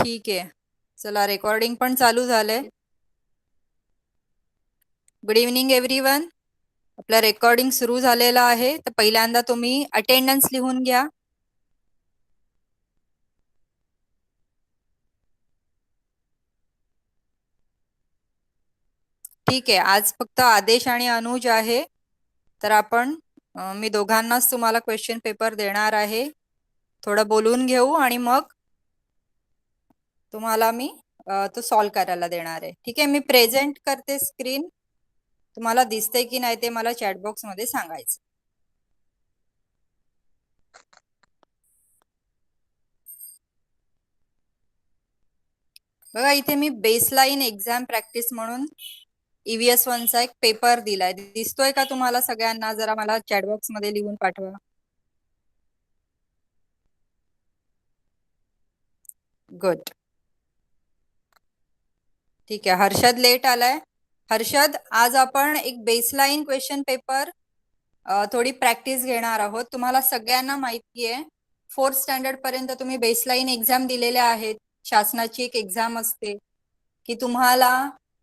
ठीक आहे, चला रेकॉर्डिंग पण चालू झालंय. Good evening everyone. आपलं रेकॉर्डिंग सुरू झालेलं आहे. तर पहिल्यांदा तुम्ही अटेंडन्स लिहून घ्या. ठीक आहे, आज फक्त आदेश आणि अनुज आहे. तर आपण मी दोघांनाच तुम्हाला क्वेश्चन पेपर देणार आहे. थोडं बोलून घेऊ आणि मग तुम्हाला मी तो सॉल्व करायला देणार आहे. ठीक आहे, मी प्रेझेंट करते स्क्रीन. तुम्हाला दिसते की नाही ते मला चॅटबॉक्स मध्ये सांगायचं. बघा, इथे मी बेसलाईन एक्झाम प्रॅक्टिस म्हणून EVS 1चा एक पेपर दिलाय. दिसतोय का तुम्हाला सगळ्यांना? जरा मला चॅटबॉक्स मध्ये लिहून पाठवा. गुड. ठीक आहे, हर्षद लेट आलाय. हर्षद, आज आपण एक बेसलाईन क्वेश्चन पेपर थोडी प्रॅक्टिस घेणार आहोत. तुम्हाला सगळ्यांना माहिती आहे 4th स्टँडर्ड पर्यंत तुम्ही बेसलाईन एक्झाम दिलेल्या आहेत. शासनाची एक एक्झाम असते की तुम्हाला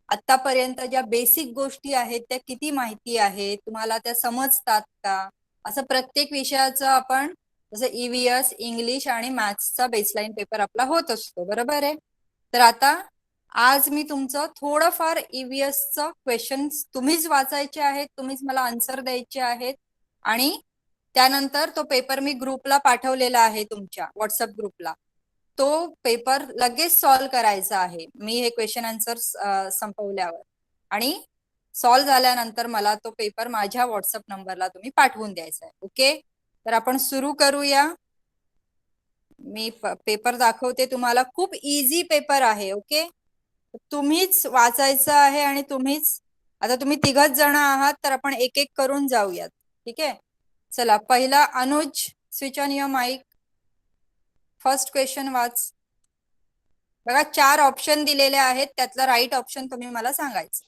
आतापर्यंत ज्या बेसिक गोष्टी आहेत त्या किती माहिती आहे, तुम्हाला त्या समजतात का, असं प्रत्येक विषयाचं आपण जसं EVS, इंग्लिश आणि मॅथ्सचा बेसलाईन पेपर आपला होत असतो, बरोबर आहे. तर आता आज मी तुमचं थोडंफार EVSचं क्वेश्चन्स तुम्हीच वाचायचे आहेत, तुम्हीच मला आन्सर द्यायचे आहेत आणि त्यानंतर तो पेपर मी ग्रुपला पाठवलेला आहे, तुमच्या व्हॉट्सअप ग्रुपला. तो पेपर लगेच सॉल्व करायचा आहे मी हे क्वेश्चन आन्सर संपवल्यावर, आणि सॉल्व झाल्यानंतर मला तो पेपर माझ्या व्हॉट्सअप नंबरला तुम्ही पाठवून द्यायचा आहे. ओके, तर आपण सुरू करूया. मी पेपर दाखवते तुम्हाला. खूप इझी पेपर आहे. ओके, तुम्हीच वाचायचं आहे आणि तुम्हीच, आता तुम्ही 3 जण आहात तर आपण एक एक करून जाऊयात. ठीक आहे, चला. पहिला Anuj, switch on your mic. First question वाच. बघा, 4 ऑप्शन दिलेले आहेत, त्यातला राईट ऑप्शन तुम्ही मला सांगायचं.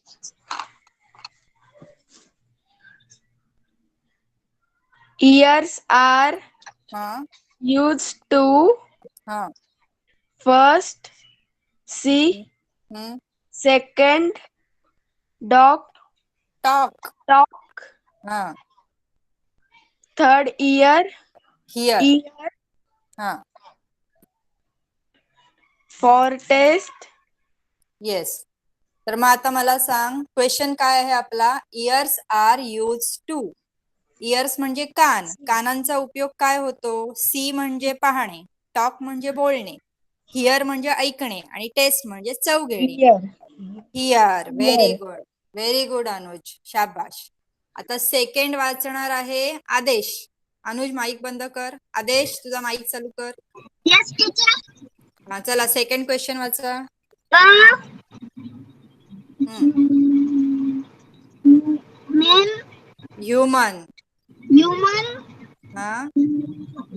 Ears are used to first, see, second, talk, third, ear, for taste. Yes. तर मग आता मला सांग, क्वेश्चन काय आहे आपला? Ears are use to. इयर्स म्हणजे कान. कानांचा उपयोग काय होतो? सी म्हणजे पाहणे, टॉक म्हणजे बोलणे, हिअर म्हणजे ऐकणे आणि टेस्ट म्हणजे चव घेणे. Here. Very good, very good Anuj, शाबाश. आता सेकंड वाचणार आहे आदेश. अनुज, माईक बंद कर. आदेश, तुझा माईक चालू कर. Yes teacher. हा, चला सेकंड क्वेश्चन वाचा. Men, human. human, हा,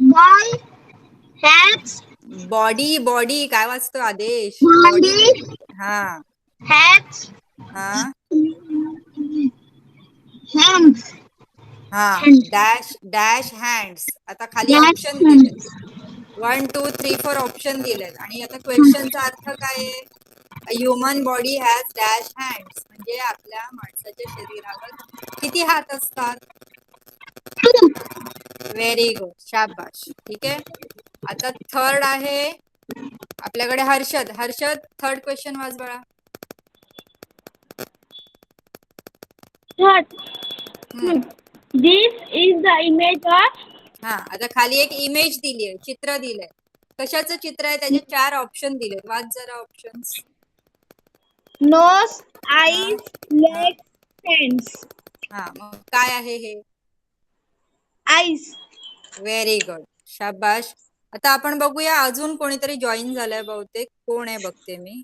boy, hats, बॉडी. बॉडी काय वाचतो आदेश? body, हा hats, हा hands, हा, डॅश डॅश हँड्स. आता खाली dash ऑप्शन दिले, hands. 1 2 3 4 ऑप्शन दिलेत. आणि आता क्वेश्चनचा अर्थ काय आहे? Human body has dash hands, म्हणजे आपल्या माणसाच्या शरीरावर किती हात असतात? व्हेरी गुड, शाबाश. ठीक आहे, आता थर्ड आहे आपल्याकडे हर्षद. हर्षद, थर्ड क्वेश्चन वाच बळा. Third, this is the image of. हा, आता खाली एक इमेज दिली आहे, चित्र दिलंय. कशाचं चित्र आहे? त्याचे 4 ऑप्शन दिलेत, वाच जरा options. Nose, eyes, legs, hands. हा, मग काय आहे हे? Eyes. व्हेरी गुड, शाबाश. आता आपण बघूया, अजून कोणीतरी जॉईन झालंय बहुतेक. कोण आहे बघते मी.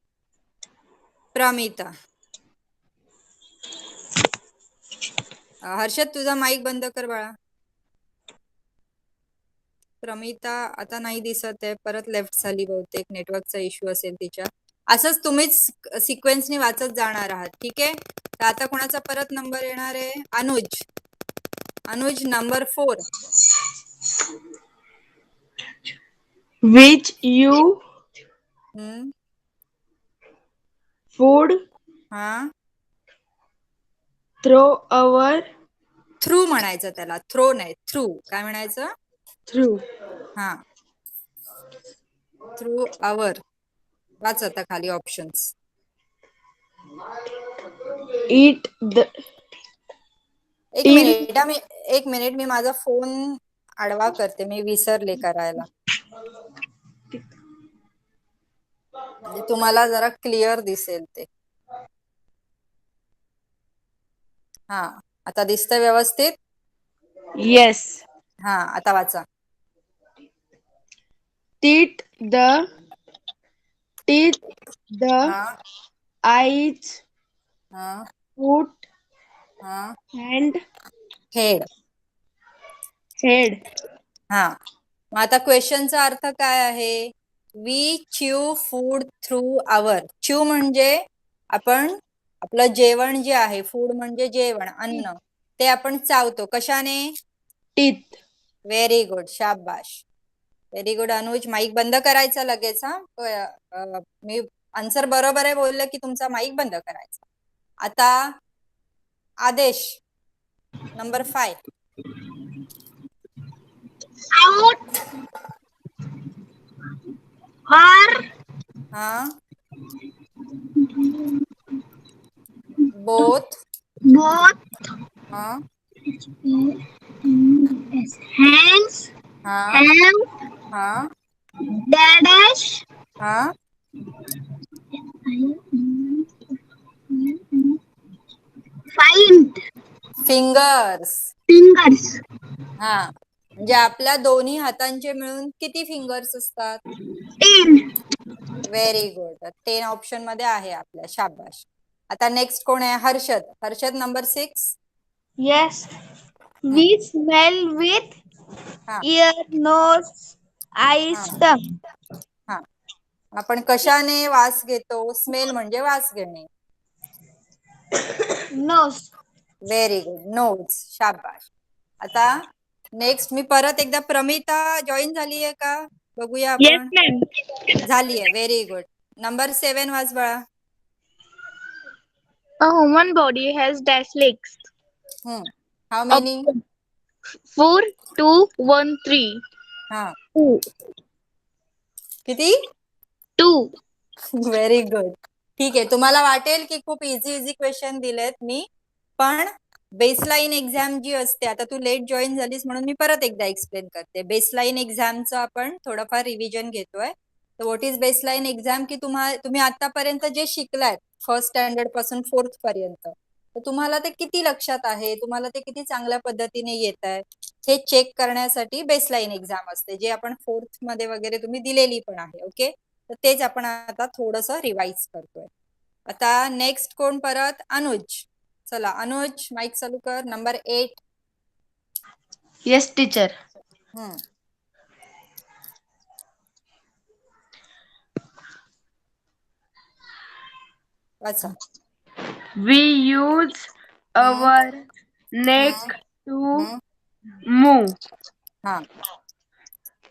प्रमिता. हर्षद, तुझा माईक बंद कर बाळा. प्रमिता आता नाही दिसत आहे, परत लेफ्ट झाली बहुतेक, नेटवर्कचा इश्यू असेल तिच्या. असंच तुम्हीच सिक्वेन्सने वाचत जाणार आहात. ठीक आहे, तर आता कोणाचा परत नंबर येणार आहे? Anuj. Anuj, number 4. Which you food हा, through our थ्रू म्हणायचं त्याला, थ्रो नाही, थ्रू. काय म्हणायचं? through हा, थ्रू आवर. वाच आता खाली ऑप्शन्स. eat the एक till मिनिट हा, एक मिनिट, मी माझा फोन आडवा करते, मी विसरले करायला, म्हणजे तुम्हाला जरा क्लिअर दिसेल ते. हा, आता दिसतंय व्यवस्थित? yes हा, आता वाचा. teeth the हा, eyes हा, foot हा, hand हेड. head हा, मग आता क्वेश्चनचा अर्थ काय आहे? वी च्यू फूड थ्रू आवर. च्यू म्हणजे आपण आपलं जेवण जे आहे, फूड म्हणजे जेवण, अन्न, ते आपण चावतो. कशाने? teeth व्हेरी गुड, शाबाश, व्हेरी गुड. अनुज, माईक बंद करायचा लगेच. हा, मी आन्सर बरोबर आहे बोललं की तुमचा माईक बंद करायचा. आता आदेश, नंबर 5. Out or हा, बोथ. both हा, hands हा, have हा, dash हा, find फिंगर्स. fingers हा, म्हणजे आपल्या दोन्ही हातांचे मिळून किती फिंगर्स असतात? 10 व्हेरी गुड, 10 ऑप्शन मध्ये आहे आपल्या, शाबाश. आता नेक्स्ट कोण आहे? Harshad. Harshad, number 6. yes we smell with हा, ear nose eyes हा, tongue हा, आपण कशाने वास घेतो? स्मेल म्हणजे वास घेणे. nose व्हेरी गुड, नोज, शाबाश. आता नेक्स्ट मी परत एकदा, प्रमिता जॉईन झाली आहे का बघूया yes आपण. ma'am झाली आहे, व्हेरी गुड. नंबर 7 वाज बाळा. a human body has dash legs how up many? 4 2 1 3 हा, 2 किती? 2 व्हेरी गुड. ठीक आहे, तुम्हाला वाटेल की खूप इझी इझी क्वेश्चन दिलेत मी, पण बेसलाईन एक्झाम जी असते, आता तू लेट जॉईन झालीस म्हणून मी परत एकदा एक्सप्लेन करते. बेसलाईन एक्झामचं आपण थोडंफार रिव्हिजन घेतोय. तर व्हॉट इज बेसलाईन एक्झाम? की तुम्ही आतापर्यंत जे शिकलात, फर्स्ट स्टँडर्ड पासून 4th पर्यंत, तर तुम्हाला ते किती लक्षात आहे, तुम्हाला ते किती चांगल्या पद्धतीने येत आहे, हे चेक करण्यासाठी बेसलाईन एक्झाम असते, जे आपण 4th मध्ये वगैरे तुम्ही दिलेली पण आहे. ओके, तर तेच आपण आता थोडंसं रिवाइज करतोय. आता नेक्स्ट कोण परत? अनुज. चला अनुज, माईक चालू कर. नंबर 8. yes teacher वाचा. we use our neck to हम्म, move हा,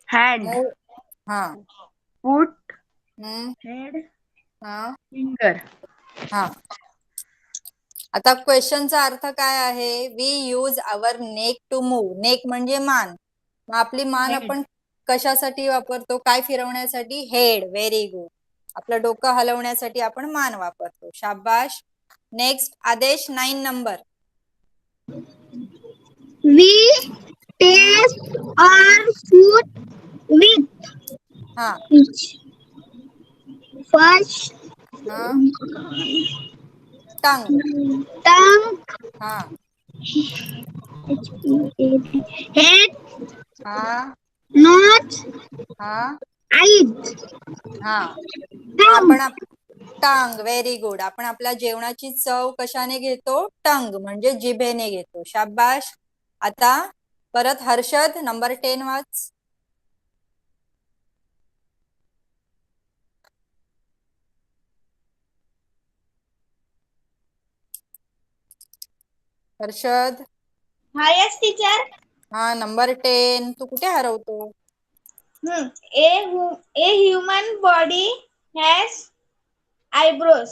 hand मूव, हा, foot हम्म, head हा, finger हा. आता क्वेश्चनचा अर्थ काय आहे? We use our neck to move. Neck म्हणजे मान. मग आपली मान head आपण कशासाठी वापरतो? काय फिरवण्यासाठी? हेड. Very good. आपलं डोकं हलवण्यासाठी आपण मान वापरतो. शाबाश. नेक्स्ट आदेश, 9 number. we taste our food with हा, first हा, टंग. tongue हा, head हा, nose हा, eyes हा. मग tongue आपण टंग. Very good. आपण आपल्या जेवणाची चव कशाने घेतो? टंग म्हणजे जिभेने घेतो. शाबाश. आता परत हर्षद, नंबर 10 वाच. हर्षद, yes teacher हा, नंबर 10. तू कुठे हरवतो? a human body has eyebrows.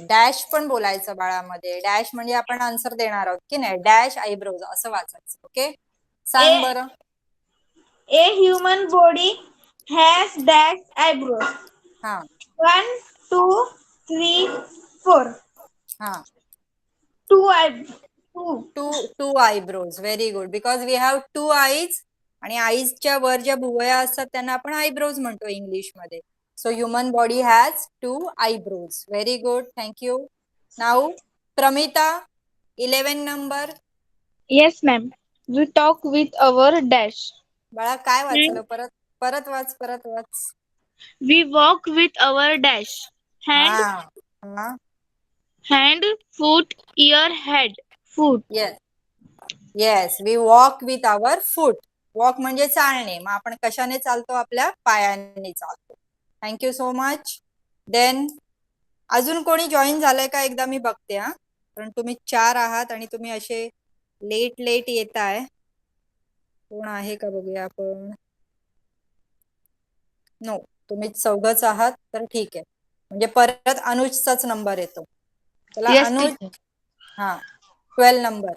Dash पण बोलायचं बाळामध्ये. डॅश म्हणजे आपण आन्सर देणार आहोत की नाही. डॅश आयब्रोज असं वाचायचं. ओके, सांग बरं. A human body has dash eyebrows. हा 1, 2, 3, 4. हा Two eyebrows. Two eyebrows. Very good. Because we have 2 eyes आणि आईजच्या वर ज्या भुवया असतात त्यांना आपण आयब्रोज म्हणतो इंग्लिश मध्ये. So human body has 2 eyebrows. Very good, thank you. Now Pramita, 11 number. Yes, ma'am. We talk with our dash. बाळा काय वाचलं? परत परत वाच, परत वाच. We walk with our dash. Hand, हा हा hand, foot, ear, head. Foot. Yes yes, we walk with our foot. Walk म्हणजे चालणे. मग आपण कशाने चालतो? आपल्या पायांनी चालतो. Thank you so much. देन अजून कोणी जॉईन झालंय का? एकदा मी बघते हा, कारण तुम्ही 4 आहात आणि तुम्ही असे लेट लेट येताय. कोण आहे का बघूया आपण. नो, तुम्ही 4च आहात, तर ठीक आहे. म्हणजे परत अनुजचाच नंबर येतो. चला Yes, अनुज. teacher. हा 12 number.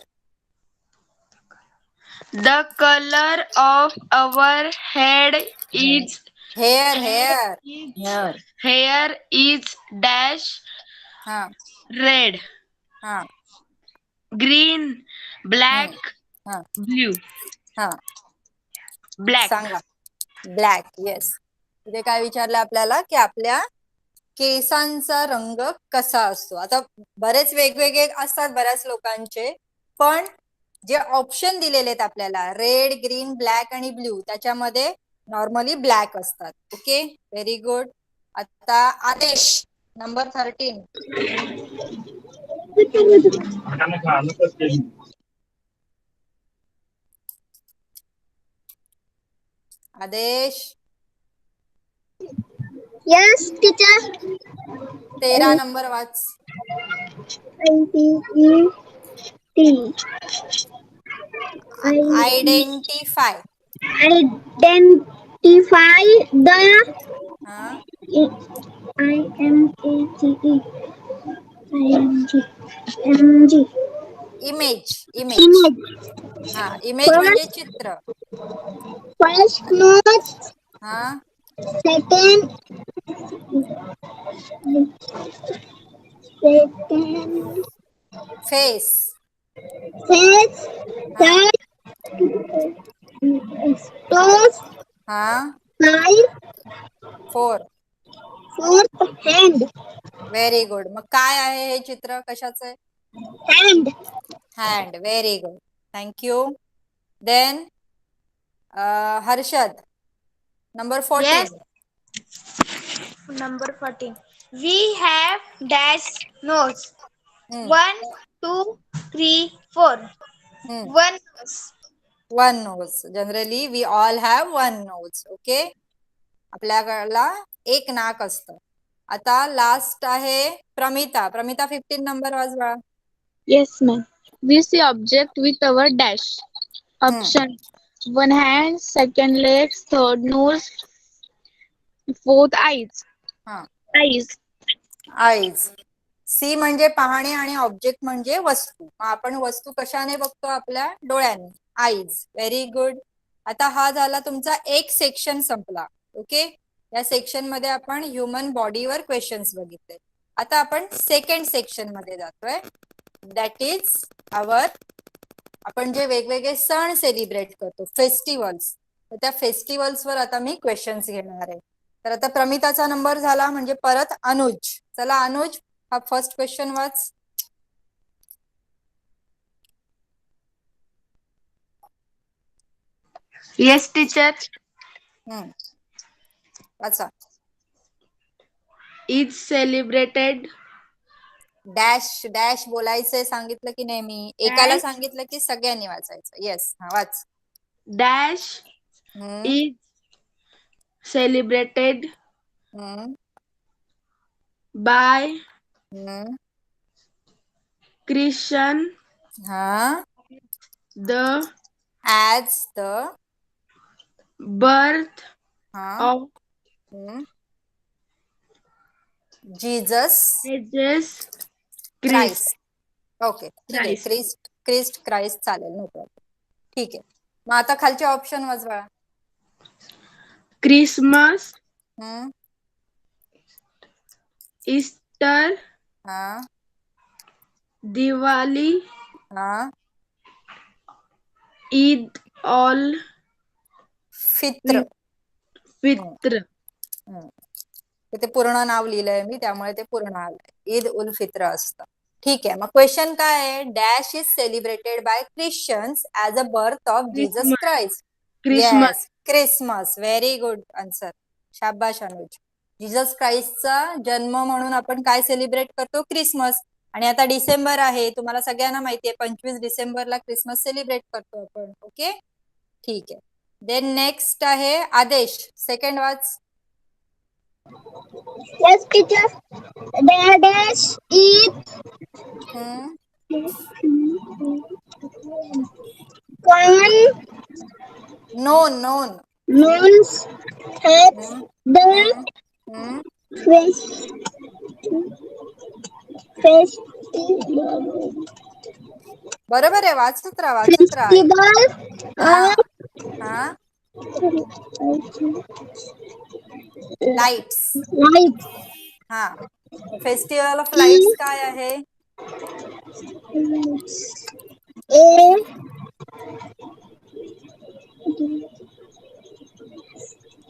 The color of our head is hair hair. hair is dash हा red, हा green, black, हा blue. हा Black. सांगा. ब्लॅक. येस. इथे काय विचारलं आपल्याला की आपल्या केसांचा रंग कसा असतो. आता बरेच वेगवेगळे असतात बऱ्याच लोकांचे, पण जे ऑप्शन दिलेले आहेत आपल्याला रेड, ग्रीन, ब्लॅक आणि ब्ल्यू, त्याच्यामध्ये नॉर्मली ब्लॅक असतात. Okay, very good. आता Adesh, number 13. Adesh, Yes, teacher. 13 number वाच. T. आयडेंटिफाय. Identify the हा IMAGE IMG image. Image. image. हा इमेज म्हणजे चित्र. First nose, हा second फेस. face, हा third toes, हा 5, 4. fourth hand, very good. मग काय आहे हे चित्र? कशाचं आहे? hand. Hand. Very good, thank you. Then Harshad, number 14. Yes. Number 14. We have dash nose. हम्म, 1, 2, 3, 4. हम्म. 1 nose. 1 nose. Generally we all have 1 nose. Okay, आपल्याला एक नाक असतं. आता लास्ट आहे प्रमिता. प्रमिता 15 नंबर वाजवा. Yes, ma'am. We see object with our dash. Option: one hand, second legs, third nose, fourth eyes. हा Eyes. आईज. सी म्हणजे पाहणे आणि ऑब्जेक्ट म्हणजे वस्तू. मग आपण वस्तू कशाने बघतो? आपल्या डोळ्यांनी. आईज. Very good. आता हा झाला तुमचा एक सेक्शन संपला. ओके, या सेक्शन मध्ये आपण ह्युमन बॉडीवर क्वेश्चन्स बघितले. आता आपण सेकंड सेक्शन मध्ये जातोय. दॅट इज आवर, आपण जे वेगवेगळे सण सेलिब्रेट करतो, फेस्टिवल्स, तर त्या फेस्टिवल्सवर आता मी क्वेश्चन्स घेणार आहे. तर आता प्रमिताचा नंबर झाला म्हणजे परत अनुज. चला अनुज, हा फर्स्ट क्वेश्चन वाच. Yes, teacher. वाचा. Is celebrated डॅश डॅश बोलायचंय सांगितलं की नाही मी? एकाला dash सांगितलं की सगळ्यांनी वाचायचं. येस, हा वाच. dash हम्म, is celebrated हम्म, by हम्म. Christian हा the ऍज द. birth हा of हम्म, Jesus Jesus Christ. Christ. Okay ठीक आहे. Christ. क्रिस्ट क्राइस्ट चालेल, नो प्रॉब्लेम. ठीक आहे. मग आता खालचे ऑप्शन वाजवा. Christmas, हम्म. Easter, हा Diwali, हा Eid al फित्र. Fitr. हम्म. ते पूर्ण नाव लिहिलंय मी, त्यामुळे ते पूर्ण आलंय. ईद उल फित्र असतं. ठीक आहे. मग क्वेश्चन काय आहे? Dash is celebrated by Christians as a birth of Jesus Christmas. Christ. Christmas. Yes, Christmas. Very good answer. शाबाश अनुज. जीसस क्राइस्टचा जन्म म्हणून आपण काय सेलिब्रेट करतो? क्रिसमस. आणि आता डिसेंबर आहे, तुम्हाला सगळ्यांना माहितीये 25 डिसेंबरला क्रिसमस सेलिब्रेट करतो आपण. ओके ठीक आहे. देन नेक्स्ट आहे आदेश. Second watch. Yes, teacher. The dash is one non. knows has the fest festival बरोबर आहे. वाचत राहा. हा of हा लाईट्स. lights. हा फेस्टिवल ऑफ लाईट्स काय आहे? A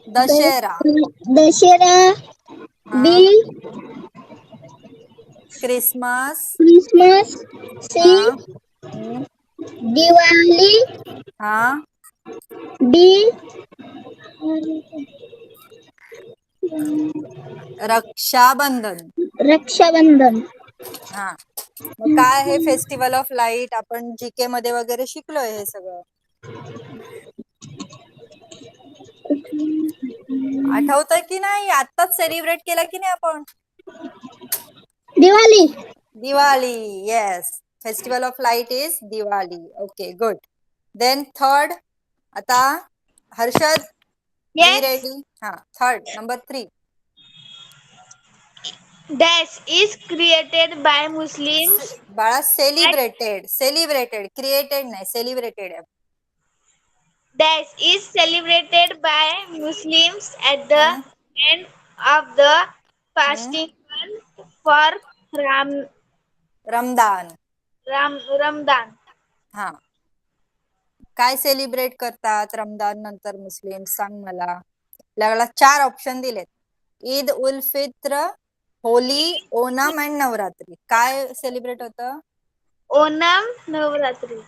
दशेरा. Dashera. हा B क्रिसमस. Christmas. C हा हम्म, Diwali. हा D रक्षाबंधन. Raksha Bandhan. हा मग काय आहे फेस्टिवल ऑफ लाईट? आपण जीके मध्ये वगैरे शिकलोय हे सगळं. आठवतंय की नाही? आत्ताच सेलिब्रेट केला की नाही आपण? Diwali. Diwali. Yes, festival of light is Diwali. Okay good. Then third. आता हर्षद, बी Yes. रेडी. हा third number 3. Dash is created by Muslims. बाळा सेलिब्रेटेड क्रिएटेड नाही, सेलिब्रेटेड आहे. Dash is celebrated by Muslims at the end of the fasting month for Ramadan. Ramadan. हा काय celebrate करतात रमदान नंतर मुस्लिम? सांग मला. आपल्याला 4 ऑप्शन दिलेत. Eid ul Fitr, Holy, Onam and Navratri. काय सेलिब्रेट होतं? Onam Navratri.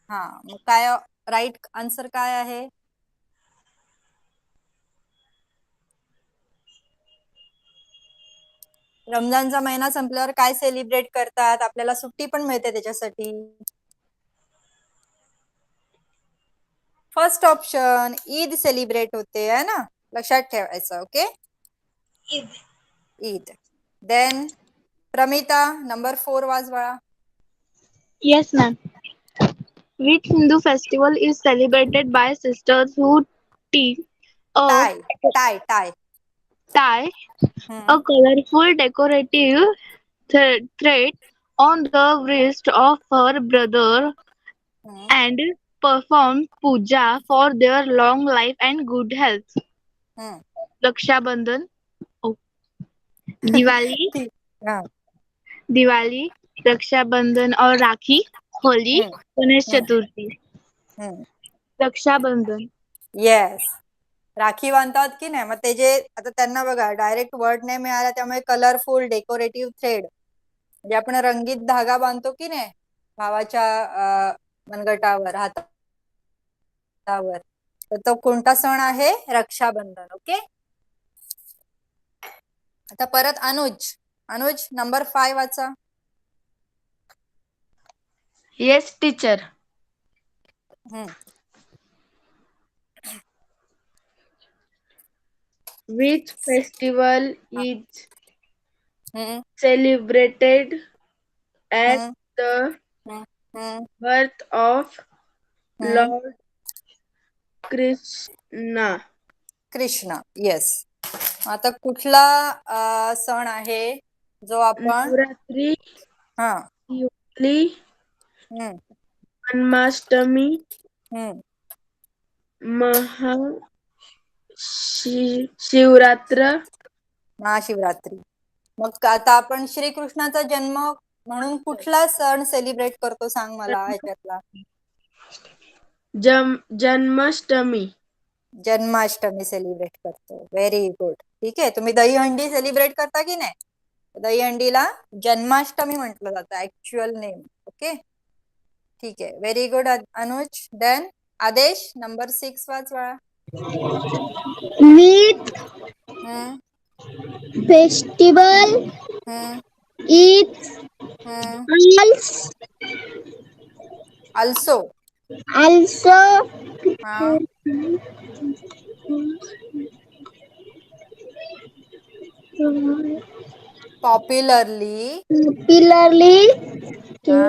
हा मग काय राईट आन्सर काय आहे? रमजानचा महिना संपल्यावर काय सेलिब्रेट करतात? आपल्याला सुट्टी पण मिळते त्याच्यासाठी. फर्स्ट ऑप्शन ईद सेलिब्रेट होते, है ना, लक्षात ठेवायचं. Okay Eid. Eid. Then Pramita number 4 वाजवा. Yes, ma'am. Which Hindu festival is celebrated by sisters who tie a tie. tie a colorful decorative thread on the wrist of her brother and perform puja for their long life and good health? Raksha Bandhan, oh, Diwali, Diwali, Raksha Bandhan और Rakhi, Holi, Ganesh Chaturthi. Raksha Bandhan. Yes, Rakhi बांधतात की नाही. मग ते जे आता त्यांना बघा डायरेक्ट वर्ड नाही मिळाला, त्यामुळे कलरफुल डेकोरेटिव्ह थ्रेड म्हणजे आपण रंगीत धागा बांधतो की नाही भावाच्या मनगटावर, हातावर, तर तो कोणता सण आहे? रक्षाबंधन. ओके आता परत अनुज नंबर 5 वाचा. Yes, teacher. Which festival is celebrated at the birth of Lord Krishna? Krishna. Yes, आता कुठला सण आहे जो आपण नवरात्री, हा दिवाळी, हम्म जन्माष्टमी, हम्म शिवरात्र, महाशिवरात्री. मग आता आपण श्रीकृष्णाचा जन्म म्हणून कुठला सण सेलिब्रेट करतो सांग मला ह्याच्यातला. जन्माष्टमी. जन्माष्टमी सेलिब्रेट करतो. Very good. ठीक आहे. तुम्ही दहीहंडी सेलिब्रेट करता की नाही? दहीहंडीला जन्माष्टमी म्हटलं जातं, ऍक्च्युअल नेम. ओके, ठीक आहे. Very good Anuj. देन आदेश नंबर 6 वाच बाळा. with हम्म festival हम्म is हम्म also also हा पॉप्युलरली popularly हा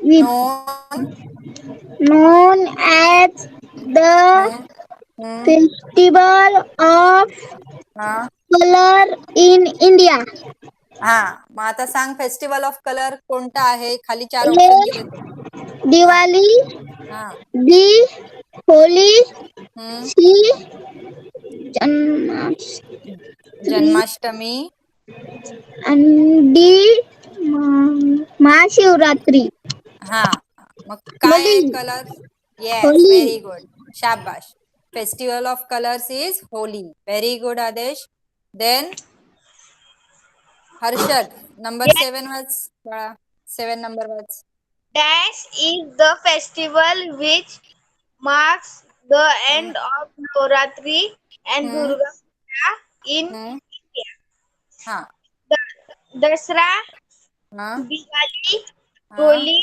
with non known as the festival of हा color in India. हा. मग आता सांग फेस्टिवल ऑफ कलर कोणता आहे? खाली 4 A. ऑप्शन दिले ते. Diwali, हा B. Holi, हम्म C. Janmashtami, Janmashtami and D. Mahashivratri. हा. मग काय आहे Holi, colour? Yes, Holi. Very good. शाबाश. Festival of colours is Holi. Very good Aadesh. Then Harshad number 7 वाच बाळा. 7 नंबर वाच. Dash is the festival which marks the end of Navratri and हम्म Durga Puja in हम्म India. हा Dasra, हा Diwali, हा Holi,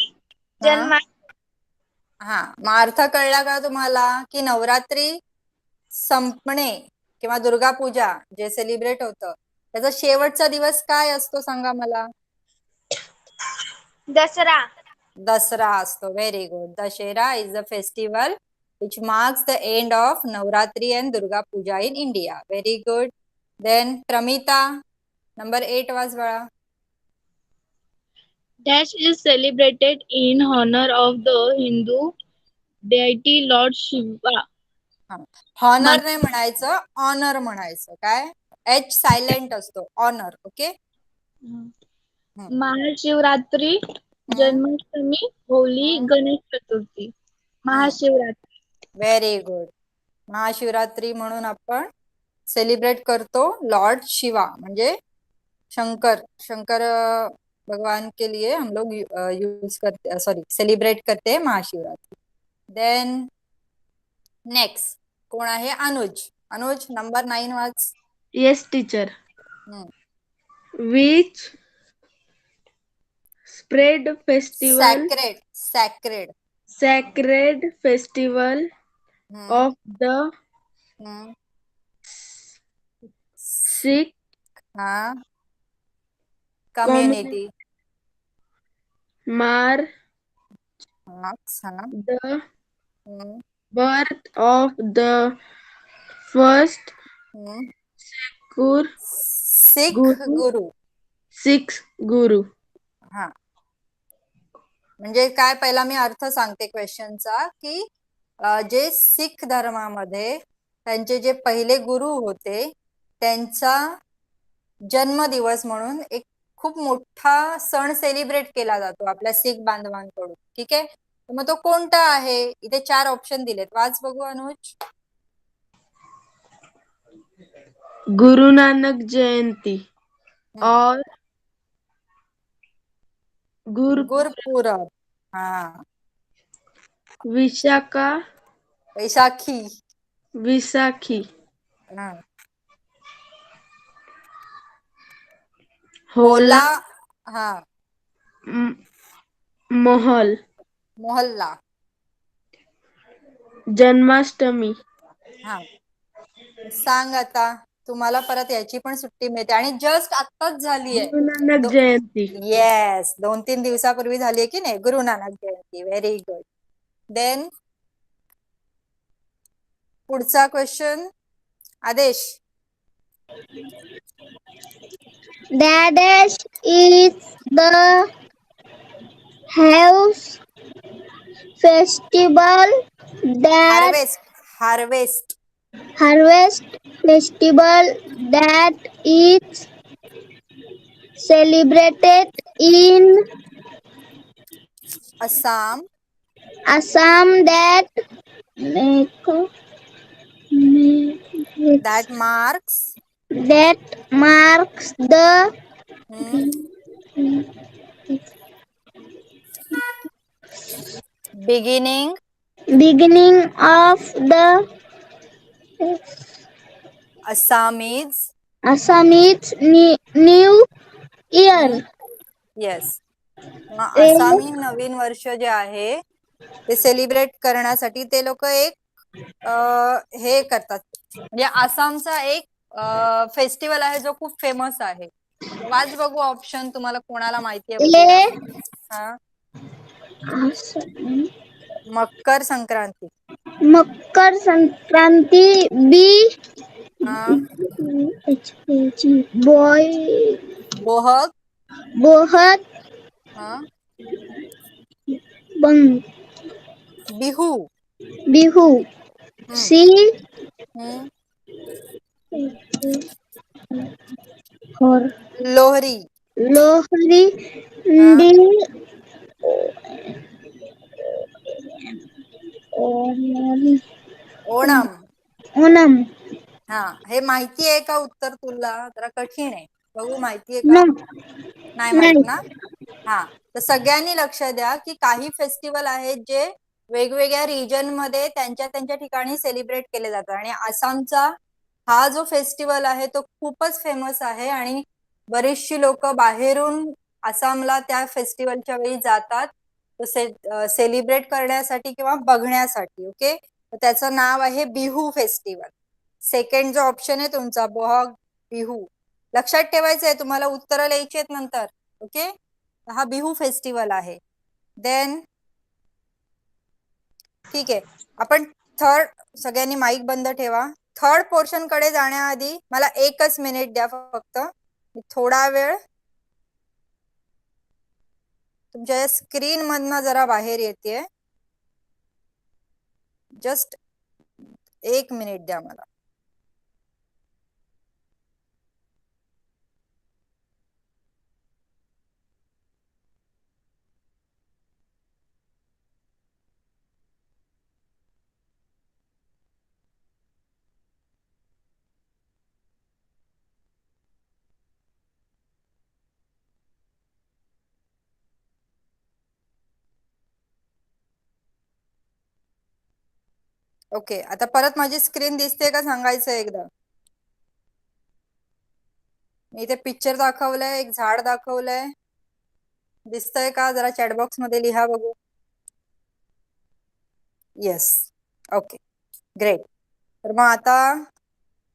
हा Janmashtami. हा. मग अर्थ कळला का तुम्हाला की नवरात्री संपणे किंवा दुर्गा पूजा जे सेलिब्रेट होतं त्याचा शेवटचा दिवस काय असतो सांगा मला? Dasra. दसरा असतो. Very good. Dussehra is the festival which marks the end of Navratri and Durga Puja in India. Very good. Then Pramita number 8 was bala. Dash is celebrated in honor of the Hindu deity Lord Shiva. Honour नाही म्हणायचं, honour म्हणायचं. काय? H silent असतो. Honour. Okay. Mahashivratri, Janmashtami, Holi, Ganesh Chaturthi. Mahashivratri. Very good. Mahashivratri म्हणून आपण celebrate करतो Lord Shiva म्हणजे शंकर भगवान के लिए हम लोग यूज करते, सॉरी सेलिब्रेट करते हैं महाशिवरात्री. देन नेक्स्ट कोण आहे? Anuj. Anuj number 9 watch. Yes, teacher. Which spread festival, sacred festival of the Sikh community mark the birth of the first Sikh Guru. हा. म्हणजे काय? पहिला मी अर्थ सांगते क्वेश्चनचा की जे सिख धर्मामध्ये त्यांचे जे पहिले गुरु होते त्यांचा जन्मदिवस म्हणून एक खूप मोठा सण सेलिब्रेट केला जातो आपल्या सिख बांधवांकडून. ठीक आहे. मग तो कोणता आहे? इथे 4 ऑप्शन दिलेत. वाच बघू अनुज. Guru Nanak Jayanti और गुरपुरब. हा. विशाखी, हा. होला, हा. मोहल्ला. जन्माष्टमी. हा. सांग आता. तुम्हाला परत याची पण सुट्टी मिळते आणि जस्ट आत्ताच झाली आहे. गुरु नानक जयंती. येस, 2-3 दिवसापूर्वी झाली आहे की नाही Guru Nanak Jayanti. Very good. Then पुढचा question Aadesh. Dash is the house festival that harvest harvest festival that is celebrated in Assam Assam that marks the beginning beginning of the Assamese Assamese New Year. Yes. ए- आसामी नवीन वर्ष जे आहे ते celebrate करण्यासाठी ते लोक एक हे करतात. म्हणजे आसामचा एक फेस्टिवल आहे जो खूप फेमस आहे. वाच बघू ऑप्शन तुम्हाला कोणाला माहिती आहे बघूया. हा, मकर संक्रांती. मकर संक्रांती बी हा, बोहग. बोहत हा, बंग बिहू. बिहू सी हम्म, और लोहरी. लोहरी हा, डी ओणम. ओणम हा, हे माहिती आहे का उत्तर तुला? जरा कठीण आहे, बघू माहिती आहे का? नो नाही माहित ना. हा, तर सगळ्यांनी लक्ष द्या की काही फेस्टिवल आहेत जे वेगवेगळ्या रिजन मध्ये त्यांच्या त्यांच्या ठिकाणी सेलिब्रेट केले जातात. आणि आसामचा हा जो फेस्टिवल आहे तो खूपच फेमस आहे आणि बरीचशी लोक बाहेरून आसामला त्या फेस्टिवलच्या वेळी जातात सेलिब्रेट करण्यासाठी किंवा बघण्यासाठी. ओके, तर त्याचं नाव आहे बिहू फेस्टिवल. सेकंड जो ऑप्शन आहे तुमचा बोहग बिहू, लक्षात ठेवायचं आहे तुम्हाला, उत्तरं लिहायची आहेत नंतर. ओके, हा बिहू फेस्टिवल आहे. देन ठीक आहे, आपण थर्ड, सगळ्यांनी माईक बंद ठेवा. थर्ड पोर्शन कडे जाण्याआधी मला 1 मिनिट द्या फक्त. मी थोडा वेळ तुमच्या स्क्रीन मधनं जरा बाहेर येते. जस्ट 1 मिनिट द्या मला. ओके, आता परत माझी स्क्रीन दिसते का सांगायचं एकदा. मी इथे पिक्चर दाखवलंय, एक झाड दाखवलंय, दिसतंय का? जरा चॅटबॉक्स मध्ये लिहा बघू. Yes, okay, great. तर मग आता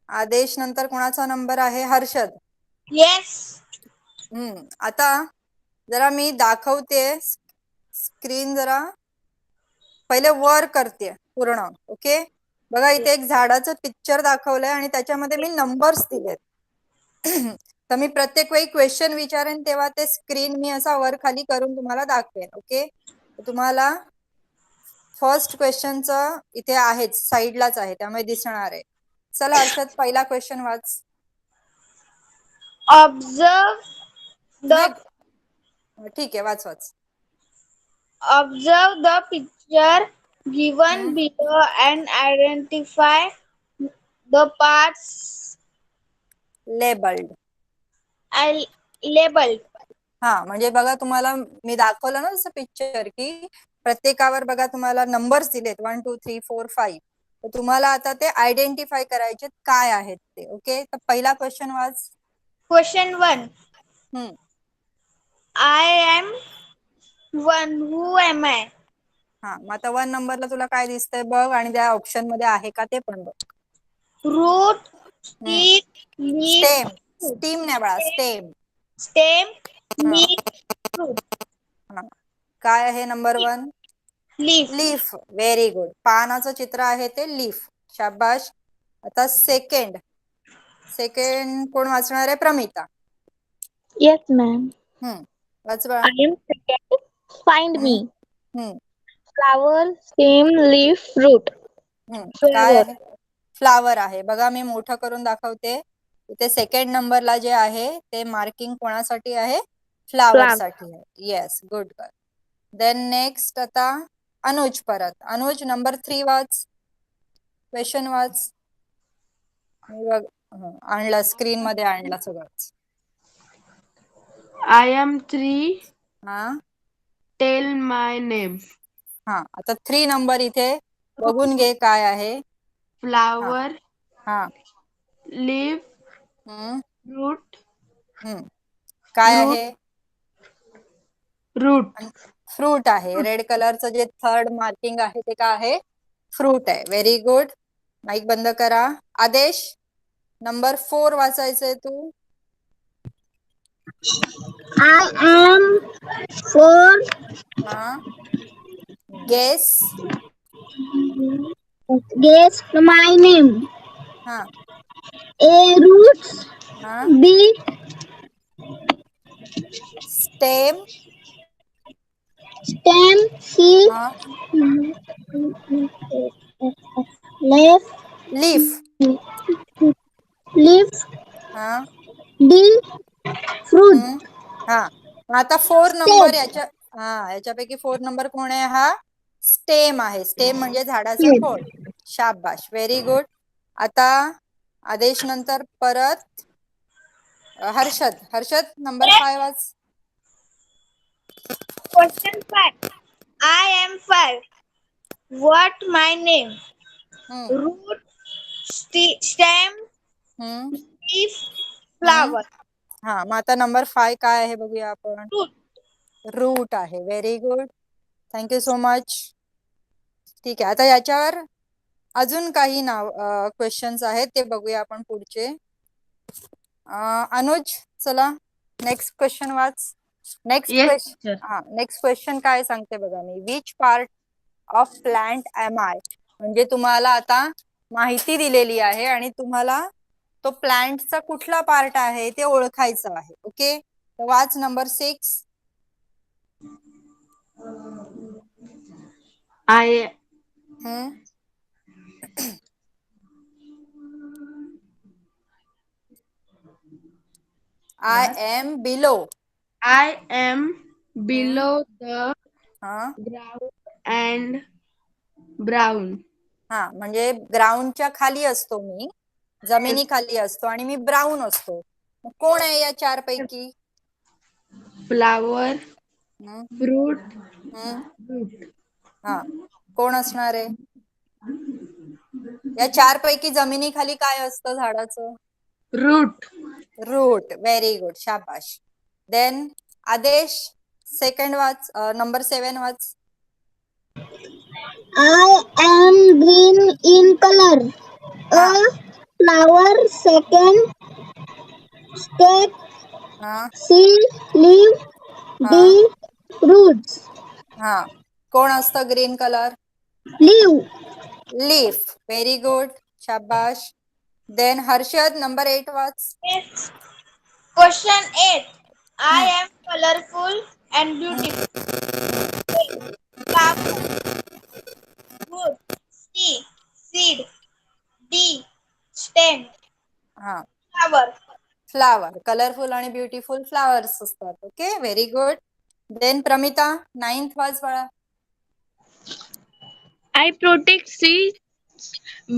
आदेश नंतर कोणाचा नंबर आहे? हर्षद. येस. आता जरा मी दाखवते स्क्रीन, जरा पहिले वर करते पूर्ण. ओके, बघा इथे एक झाडाचं पिक्चर दाखवलंय आणि त्याच्यामध्ये मी नंबर्स दिलेत. तर मी प्रत्येक वेळी क्वेश्चन विचारेन तेव्हा ते स्क्रीन मी असा वर खाली करून तुम्हाला दाखवेन. ओके, तुम्हाला फर्स्ट क्वेश्चनचं इथे आहेच, साईडलाच आहे, त्यामुळे दिसणार आहे. चला हर्षद, पहिला क्वेश्चन वाच. ऑब्झर्व द ठीक आहे, वाच वाच. Observe the picture given below and identify the parts labelled. labeled. हा, म्हणजे बघा तुम्हाला मी दाखवलं ना जसं पिक्चर, की प्रत्येकावर बघा तुम्हाला नंबर्स दिलेत 1 2 3 4 5. तर तुम्हाला आता ते आयडेंटिफाय करायचे काय आहेत ते. ओके, तर पहिला क्वेश्चन वाच. Question 1. हम्म, I am one. Who am I? हा, मग आता 1 नंबरला तुला काय दिसतंय बघ आणि त्या ऑप्शन मध्ये आहे का ते पण बघ. Root, seed, leaf, stem. Steam नाही बाळा, स्टेम. stem, leaf, fruit. काय आहे number 1? Leaf. Leaf. Very good. पानाचं चित्र आहे ते लीफ. शाबाश. आता सेकंड कोण वाचणार आहे? प्रमिता. Yes, ma'am. वाच बाळा. I am second. Find me. हम्म, Flower, stem, leaf, fruit. काय Flower. आहे? फ्लावर आहे. बघा मी मोठं करून दाखवते. इथे सेकंड नंबरला जे आहे ते मार्किंग कोणासाठी आहे? Flower Flower. साठी आहे. Yes, good girl. Then next आता अनुज परत. अनुज नंबर 3 वाच. क्वेश्चन वाच. मी बघ आणला स्क्रीन मध्ये आणला सगळंच. I am 3. हा Tell my name. हा आता 3 नंबर इथे बघून घे काय आहे. Flower, हा leaf, हम्म root, हम्म काय Root. आहे? root. फ्रूट आहे. रेड कलरचं जे थर्ड मार्किंग आहे ते काय आहे? फ्रूट आहे. Very good. माईक बंद करा. आदेश नंबर 4 वाचायचंय तू. I am 4. हा गेस. Guess my name. हा A. Roots. हा B. स्टेम. Stem. C. हा Left. लीफ. Leaf. हा D. Fruit. हा आता 4 Stem. नंबर याच्यापैकी 4 नंबर कोण आहे? हा स्टेम आहे. स्टेम म्हणजे झाडाचं Stem. खोड. शाबाश, व्हेरी गुड. आता आदेश नंतर परत Harshad number 5 watch. Question 5. I am 5. What my name? हम्म Root, stem, हम्म leaf, flower. हा मग आता नंबर 5 काय आहे बघूया आपण. Root. रूट आहे. Very good, thank you so much. ठीक आहे, आता याच्यावर अजून काही क्वेश्चन्स आहेत ते बघूया आपण पुढचे. अनुज चला नेक्स्ट क्वेश्चन वाच. Yes, teacher. नेक्स्ट क्वेश्चन काय सांगते बघा मी. Which part of plant am I? म्हणजे तुम्हाला आता माहिती दिलेली आहे आणि तुम्हाला तो प्लांटचा कुठला पार्ट आहे ते ओळखायचं आहे. ओके, तर वाच number 6. I I am below. I am below the हा ground and brown. हा म्हणजे ग्राउंडच्या खाली असतो मी, जमिनी खाली असतो आणि मी ब्राऊन असतो. मग कोण आहे या 4 पैकी? Flower, हम्म, fruit, हम्म, root. हा कोण असणार आहे? या 4 पैकी जमिनी खाली काय असतं झाडाचं? Root. रूट. व्हेरी गुड, शाबाश. देन आदेश second watch. Number 7 watch. I am green in color. A. हा Flower. Second. Step. हा C. Leaf. हा D. Roots. हा कोण असतं green colour? Leaf. Leaf. Very good, शाबाश. Then Harshad number 8 watch. Yes. Question 8. I am colorful and beautiful. Flower. Root. C. Seed. D. Stem. हा Flower. Flower. Colourful आणि beautiful flowers असतात. Okay, very good. Then Pramita 9th वाच बाळा. I protect seeds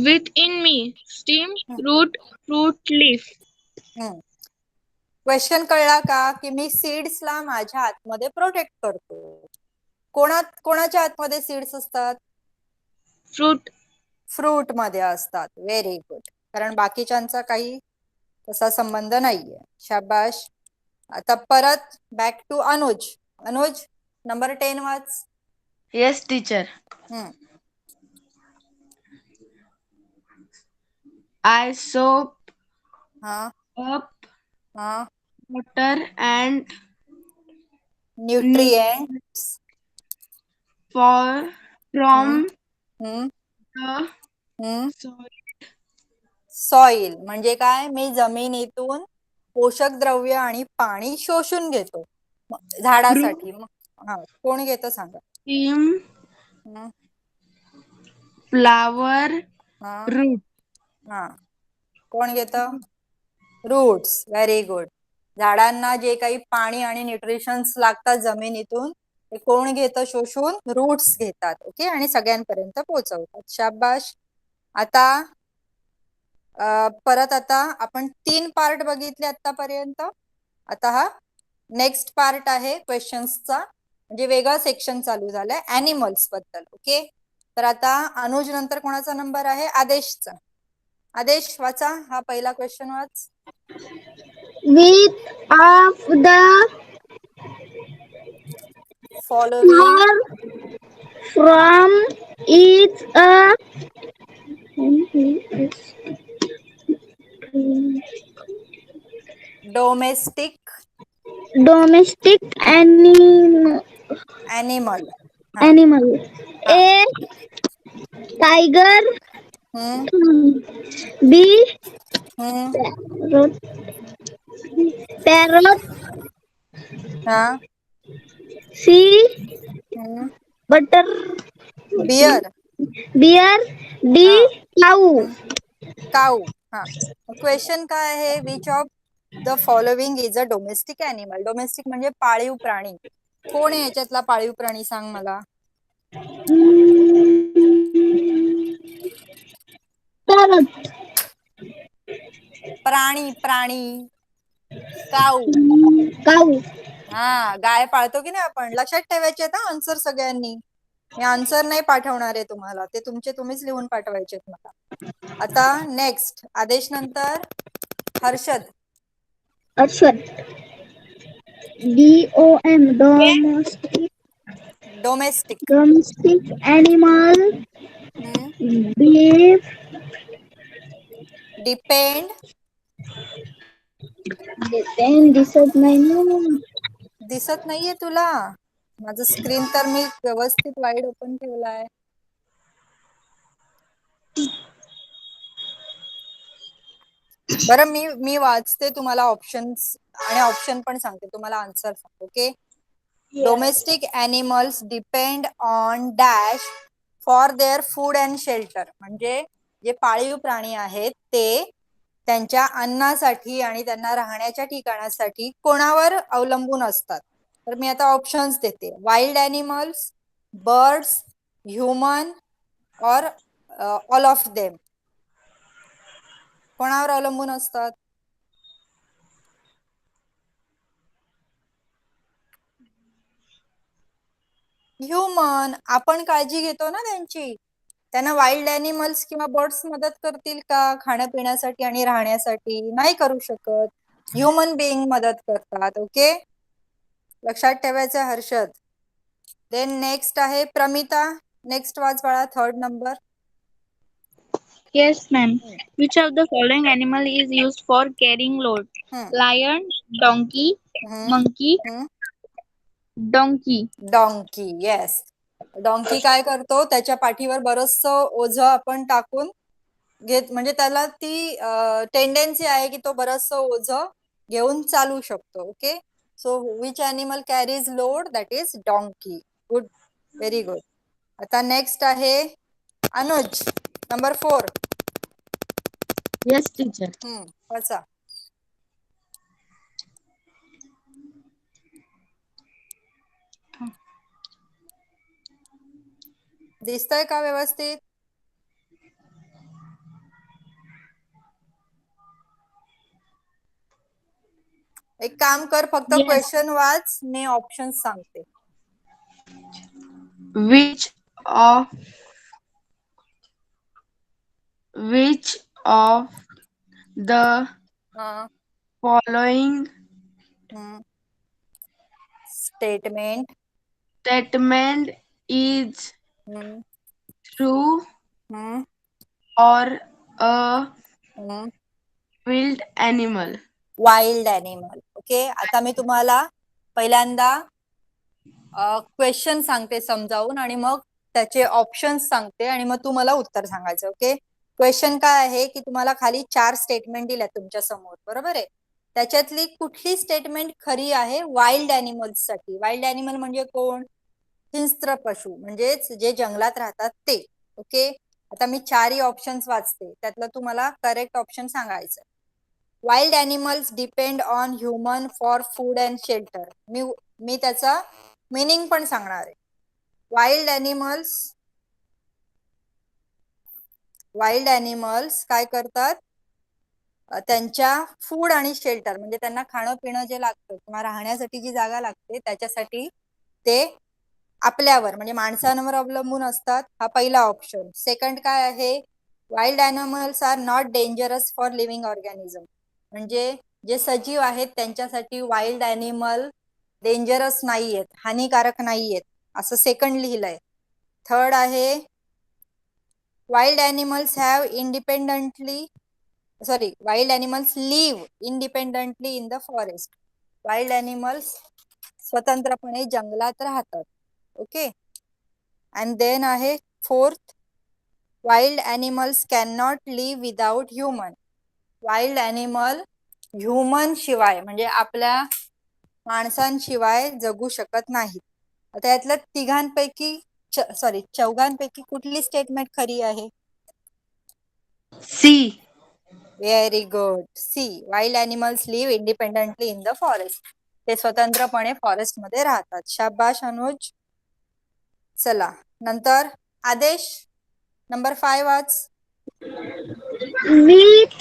within me. Stem, root, fruit, leaf. Question कळला का? की मी सीड्सला माझ्या आतमध्ये प्रोटेक्ट करतो. कोणाच्या आतमध्ये सीड्स असतात? Fruit. फ्रूट मध्ये असतात. व्हेरी गुड, कारण बाकीच्यांचा काही तसा संबंध नाहीये. शाबाश. आता परत back to Anuj. Anuj number 10 वाच. Yes, teacher. I soak हा up हा water and nutrients from hmm the soil म्हणजे काय, मी जमिनीतून पोषक द्रव्य आणि पाणी शोषून घेतो झाडासाठी. हा, कोण घेतं सांगा. Stem, हम्म, flower, हा root. हा, कोण घेतं. रूट्स. Very good. झाडांना जे काही पाणी आणि न्यूट्रिशन्स लागतात जमिनीतून ते कोण घेतं शोषून, रूट्स घेतात. ओके, आणि सगळ्यांपर्यंत पोहोचवतात. शाबाश. आता परत आता आपण 3 पार्ट बघितले आतापर्यंत. आता हा नेक्स्ट पार्ट आहे क्वेश्चन्सचा, म्हणजे वेगळा सेक्शन चालू झालाय ऍनिमल्स बद्दल. ओके, तर आता अनुज नंतर कोणाचा नंबर आहे, आदेशचा. आदेश वाचा हा पहिला question watch. Which of the following from is a domestic domestic animal. animal? हा. A. Tiger. हम्म B. हम्म Parrot. हा. C. हम्म Butter. बियर. Bear. D. हा. Cow. काऊ. हा, क्वेश्चन काय आहे, which of the following is a domestic animal. Domestic म्हणजे पाळीव प्राणी. कोण आहे याच्यातला पाळीव प्राणी सांग मला. Parrot. प्राणी प्राणी काऊ. Cow. हा, गाय पाळतो की नाही आपण. लक्षात ठेवायचे आहेत आन्सर सगळ्यांनी. मी आन्सर नाही पाठवणार आहे तुम्हाला, ते तुम्हीच लिहून पाठवायचे मला. आता नेक्स्ट आदेश नंतर Harshad. Ashwat. DOM. Domestic. Domestic animal. हम्म Beef. डिपेंड. Depend दिसत नाही ना. दिसत नाहीये तुला. माझं स्क्रीन तर मी व्यवस्थित वाईड ओपन ठेवलाय. बरं, मी वाचते तुम्हाला ऑप्शन्स, आणि ऑप्शन पण सांगते तुम्हाला answer. Okay, domestic animals depend on dash for their food and shelter. म्हणजे जे पाळीव प्राणी आहेत ते त्यांच्या अन्नासाठी आणि त्यांना राहण्याच्या ठिकाणासाठी कोणावर अवलंबून असतात. तर मी आता ऑप्शन्स देते. वाईल्ड ॲनिमल्स, बर्ड्स, ह्युमन और ऑल ऑफ देम. कोणावर अवलंबून असतात. ह्युमन. आपण काळजी घेतो ना त्यांची. त्यांना वाईल्ड ॲनिमल्स किंवा बर्ड्स मदत करतील का खाण्यापिण्यासाठी आणि राहण्यासाठी. नाही करू शकत. ह्युमन बिईंग मदत करतात. ओके, लक्षात ठेवायचं हर्षद. देन नेक्स्ट आहे प्रमिता. नेक्स्ट वाच बाळा, 3rd number. Yes, ma'am. Which of the following animal is used for carrying load? Lion, donkey, monkey, donkey. Donkey. Yes, donkey काय करतो, त्याच्या पाठीवर बरचस ओझं आपण टाकून घेत, म्हणजे त्याला ती टेंडेन्सी आहे की तो बरचस ओझं घेऊन चालू शकतो. Okay, so which animal carries load, that is donkey. Good, very good. आता नेक्स्ट आहे अनुज, नंबर 4. Yes, teacher. वाचा. दिसतंय का व्यवस्थित. एक काम कर, फक्त Yes. क्वेश्चन वाच, मी ऑप्शन सांगते. Which of the following statement is true or a wild animal? Wild animal. Okay, आता मी तुम्हाला पहिल्यांदा क्वेश्चन सांगते समजावून, आणि मग त्याचे ऑप्शन्स सांगते, आणि मग तू मला उत्तर सांगायचं. ओके, क्वेश्चन काय आहे की तुम्हाला खाली 4 स्टेटमेंट दिल्यात तुमच्या समोर, बरोबर आहे. त्याच्यातली कुठली स्टेटमेंट खरी आहे वाईल्ड अॅनिमल्स साठी? वाईल्ड अॅनिमल म्हणजे कोण? हिंस्त्र पशु, म्हणजेच जे जंगलात राहतात ते. ओके, आता मी 4ही ऑप्शन्स वाचते, त्यातलं तुम्हाला करेक्ट ऑप्शन सांगायचं. Wild animals depend on human for food and shelter. मी त्याचा मीनिंग पण सांगणार आहे. वाईल्ड अॅनिमल्स काय करतात? त्यांच्या फूड आणि शेल्टर म्हणजे त्यांना खाणं पिणं जे लागतं किंवा राहण्यासाठी जी जागा लागते त्याच्यासाठी ते आपल्यावर म्हणजे माणसांवर अवलंबून असतात. हा पहिला ऑप्शन. सेकंड काय आहे? Wild animals are not dangerous for living organism, म्हणजे जे सजीव आहेत त्यांच्यासाठी वाईल्ड अॅनिमल डेंजरस नाहीयेत, हानिकारक नाहीयेत, असं सेकंड लिहिलंय. थर्ड आहे wild animals have wild animals live independently in the forest. Wild animals स्वतंत्रपणे जंगलात राहतात. ओके, अँड देन आहे fourth, wild animals can not live without human. Wild animal human शिवाय म्हणजे आपल्या माणसांशिवाय जगू शकत नाहीत. आता यातल्या चौघांपैकी कुठली स्टेटमेंट खरी आहे? C. Very good, C. Wild animals live independently in the forest. ते स्वतंत्रपणे फॉरेस्ट मध्ये राहतात. शाबाश अनुज. चला नंतर आदेश, नंबर 5 वाच. Which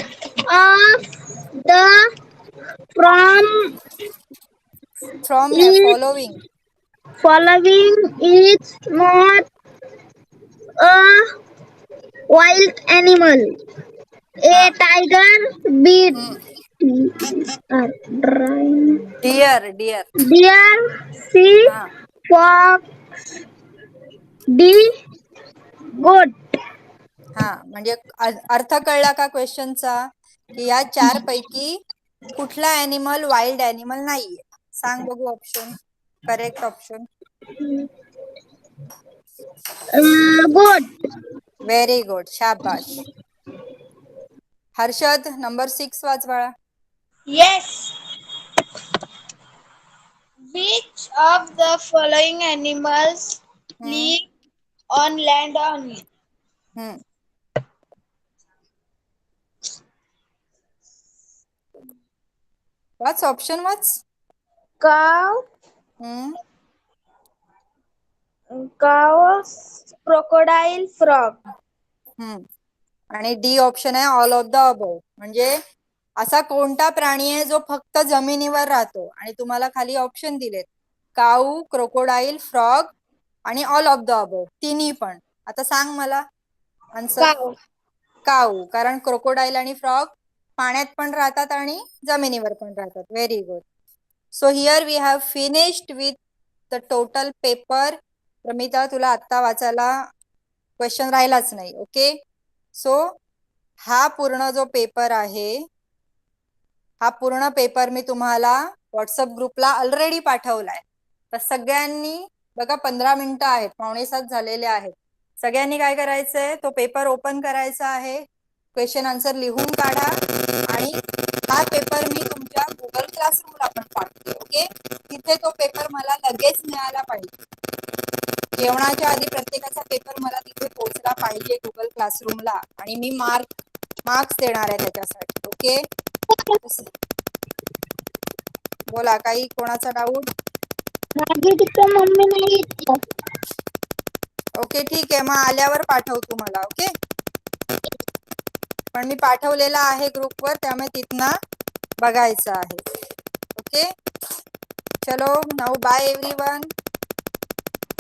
of the फ्रॉम नाही, is following. following is not a wild animal? A tiger, B deer. deer, C हा fox, D goat. हा, म्हणजे अर्थ कळला का क्वेश्चनचा? की या 4 पैकी कुठला अॅनिमल वाईल्ड अॅनिमल नाहीये? सांग बघू option, correct option. Goat. Very good, शाबाश. हर्षद, नंबर 6 वाच बाळा. Yes. Which of the following animals live on land only? हम्म, वाच ऑप्शन वाच. Cow, हम्म, crocodile, frog. हम्म, आणि डी ऑप्शन आहे ऑल ऑफ द अबोव, म्हणजे असा कोणता प्राणी आहे जो फक्त जमिनीवर राहतो? आणि तुम्हाला खाली ऑप्शन दिलेत, काऊ, क्रोकोडाईल, फ्रॉग आणि ऑल ऑफ द अबोव, तिन्ही पण. आता सांग मला आन्सर. Cow. काऊ, कारण क्रोकोडाईल आणि फ्रॉग पाण्यात पण राहतात आणि जमिनीवर पण राहतात. Very good. So here we have finished with the total paper. Pramita, तुला आत्ता वाचायला क्वेश्चन राहिलाच नाही. ओके, सो हा पूर्ण जो पेपर आहे, हा पूर्ण पेपर मी तुम्हाला व्हॉट्सअप ग्रुपला ऑलरेडी पाठवलाय. तर सगळ्यांनी बघा, 15 मिनिटं आहेत, 6:45 झालेले आहेत. सगळ्यांनी काय करायचंय, तो पेपर ओपन करायचा आहे, क्वेश्चन आन्सर लिहून काढा आणि हा पेपर मी तुमच्या गुगल क्लासरूमला पण पाठवते. ओके, तिथे तो पेपर मला लगेच मिळाला पाहिजे. जेवणाच्या आधी प्रत्येकाचा पेपर मला तिथे पोहोचला पाहिजे गुगल क्लासरूमला, आणि मी मार्क्स देणार आहे त्याच्यासाठी. ओके, बोला, काही कोणाचा डाऊट? माझी तिथं मम्मी नाही. ओके, ठीक आहे, मग आल्यावर पाठव तुम्हाला. ओके, पण मी पाठवलेला आहे ग्रुपवर, त्यामुळे तिथनं बघायचं आहे. ओके, चलो now bye everyone.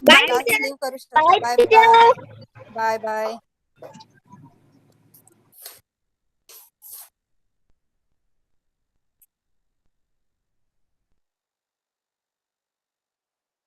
Bye, class teacher. Leave करू शकता. Bye, bye teacher. Bye bye bye.